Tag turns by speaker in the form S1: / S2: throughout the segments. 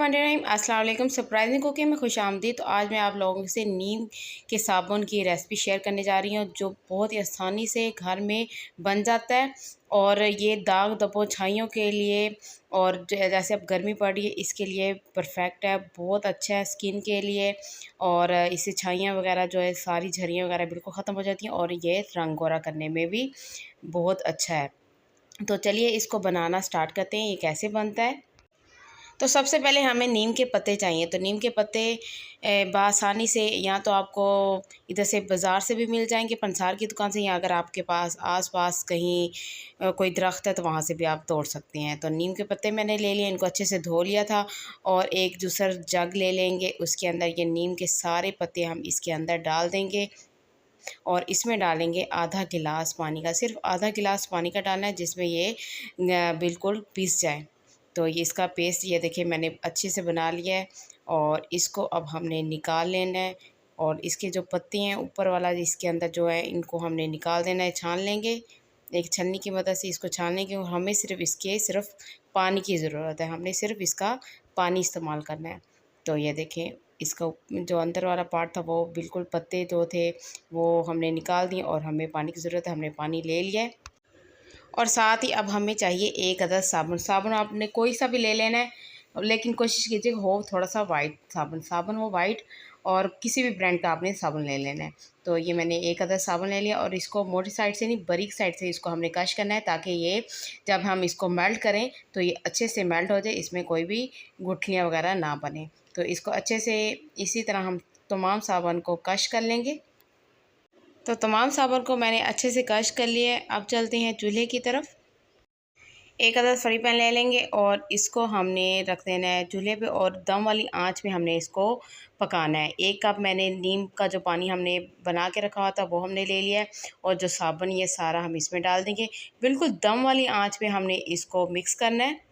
S1: बिस्मिल्लाहिर्रहमानिर्रहीम। अस्सलाम वालेकुम। सरप्राइजिंग कुकिंग में खुश आमदीद। तो आज मैं आप लोगों से नीम के साबुन की रेसिपी शेयर करने जा रही हूँ, जो बहुत ही आसानी से घर में बन जाता है। और ये दाग धब्बों छाइयों के लिए और जैसे अब गर्मी पड़ रही है इसके लिए परफेक्ट है, बहुत अच्छा है स्किन के लिए। और इससे छाइयाँ वगैरह जो है सारी झरियाँ वगैरह बिल्कुल ख़त्म हो जाती हैं और ये रंग गोरा करने में भी बहुत अच्छा है। तो चलिए इसको बनाना स्टार्ट करते हैं। ये कैसे बनता है। तो सबसे पहले हमें नीम के पत्ते चाहिए। तो नीम के पत्ते बआसानी से या तो आपको इधर से बाज़ार से भी मिल जाएंगे, पंसार की दुकान से, या अगर आपके पास आस-पास कहीं कोई दरख्त है तो वहाँ से भी आप तोड़ सकते हैं। तो नीम के पत्ते मैंने ले लिए, इनको अच्छे से धो लिया था। और एक दूसरा जग ले लेंगे, उसके अंदर ये नीम के सारे पत्ते हम इसके अंदर डाल देंगे। और इसमें डालेंगे आधा गिलास पानी का, सिर्फ आधा गिलास पानी का डालना है, जिसमें ये बिल्कुल पिस जाए। तो ये इसका पेस्ट ये देखिए मैंने अच्छे से बना लिया है। और इसको अब हमने निकाल लेना है। और इसके जो पत्ते हैं ऊपर वाला इसके अंदर जो है, इनको हमने निकाल देना है, छान लेंगे। एक छन्नी की मदद से इसको छान लेंगे। और हमें सिर्फ पानी की ज़रूरत है, हमने सिर्फ इसका पानी इस्तेमाल करना है। तो ये देखें, इसका जो अंदर वाला पार्ट था वो बिल्कुल पत्ते जो थे वो हमने निकाल दिए। और हमें पानी की ज़रूरत है, हमने पानी ले लिया है। और साथ ही अब हमें चाहिए एक अदद साबुन। साबुन आपने कोई सा भी ले लेना है, लेकिन कोशिश कीजिए हो थोड़ा सा वाइट साबुन हो वाइट। और किसी भी ब्रांड का आपने साबुन ले लेना है। तो ये मैंने एक अदद साबुन ले लिया। और इसको मोटी साइड से नहीं, बारीक साइड से इसको हमने कश करना है, ताकि ये जब हम इसको मेल्ट करें तो ये अच्छे से मेल्ट हो जाए, इसमें कोई भी गुठलियाँ वगैरह ना बने। तो इसको अच्छे से इसी तरह हम तमाम साबुन को कश कर लेंगे। तो तमाम साबुन को मैंने अच्छे से कश कर लिया है। अब चलते हैं चूल्हे की तरफ। एक अदद फ्राई पैन ले लेंगे और इसको हमने रख देना है चूल्हे पे, और दम वाली आंच में हमने इसको पकाना है। 1 कप मैंने नीम का जो पानी हमने बना के रखा हुआ था वो हमने ले लिया है। और जो साबुन ये सारा हम इसमें डाल देंगे। बिल्कुल दम वाली आंच पे हमने इसको मिक्स करना है।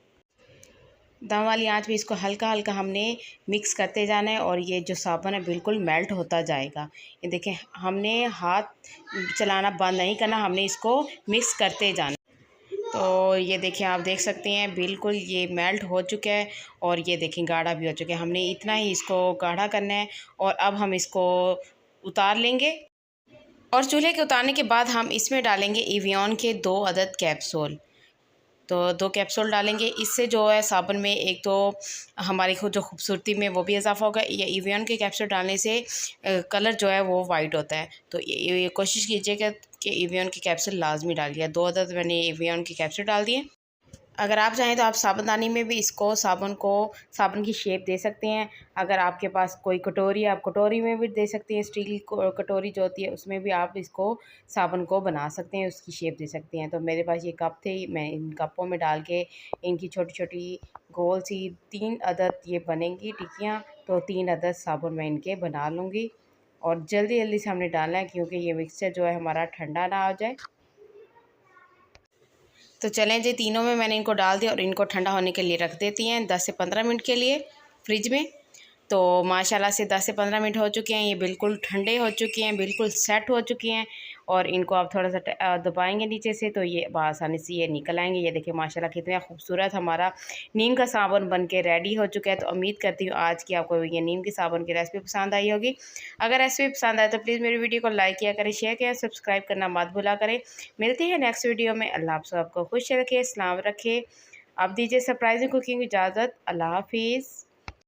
S1: दम वाली आंच पे इसको हल्का हल्का हमने मिक्स करते जाना है। और ये जो साबुन है बिल्कुल मेल्ट होता जाएगा। ये देखें, हमने हाथ चलाना बंद नहीं करना, हमने इसको मिक्स करते जाना। तो ये देखें, आप देख सकते हैं बिल्कुल ये मेल्ट हो चुका है। और ये देखें गाढ़ा भी हो चुका है। हमने इतना ही इसको गाढ़ा करना है। और अब हम इसको उतार लेंगे। और चूल्हे के उतारने के बाद हम इसमें डालेंगे एवियन के 2 अदद कैप्सूल। तो 2 कैप्सूल डालेंगे। इससे जो है साबुन में एक तो हमारी खुद जो खूबसूरती में वो भी इजाफा होगा। ये एवियन के कैप्सूल डालने से कलर जो है वो वाइट होता है। तो ये कोशिश कीजिएगा कि एवियन के कैप्सूल लाजमी डालिए। 2 अदद मैंने एवियन के कैप्सूल डाल दिए। अगर आप चाहें तो आप साबुनदानी में भी इसको साबुन की शेप दे सकते हैं। अगर आपके पास कोई कटोरी है, आप कटोरी में भी दे सकते हैं। स्टील कटोरी जो होती है उसमें भी आप इसको साबुन को बना सकते हैं, उसकी शेप दे सकते हैं। तो मेरे पास ये कप थे, मैं इन कपों में डाल के इनकी छोटी छोटी गोल सी 3 अदद ये बनेंगी टिक्कियाँ। तो 3 अदद साबुन मैं इनके बना लूँगी। और जल्दी जल्दी से हमने डालना है, क्योंकि ये मिक्सचर जो है हमारा ठंडा ना हो जाए। तो चलें जी, तीनों में मैंने इनको डाल दिया और इनको ठंडा होने के लिए रख देती हैं 10 से 15 मिनट के लिए फ्रिज में। तो माशाल्लाह से 10 से 15 मिनट हो चुके हैं, ये बिल्कुल ठंडे हो चुके हैं, बिल्कुल सेट हो चुके हैं। और इनको आप थोड़ा सा दबाएंगे नीचे से तो ये आसानी से ये निकल आएंगे। ये देखिए माशाल्लाह कितना खूबसूरत हमारा नीम का साबुन बन के रेडी हो चुका है। तो उम्मीद करती हूँ आज की आपको ये नीम के साबुन की रेसिपी पसंद आई होगी। अगर रेसिपी पसंद आए तो प्लीज़ मेरी वीडियो को लाइक किया करें, शेयर किया, सब्सक्राइब करना मत भूला करें। मिलती है नेक्स्ट वीडियो में। अल्लाह आप सबको खुश रखे, सलाम रखे। अब दीजिए सरप्राइजिंग कुकिंग की इजाज़त। अल्लाह हाफिज़।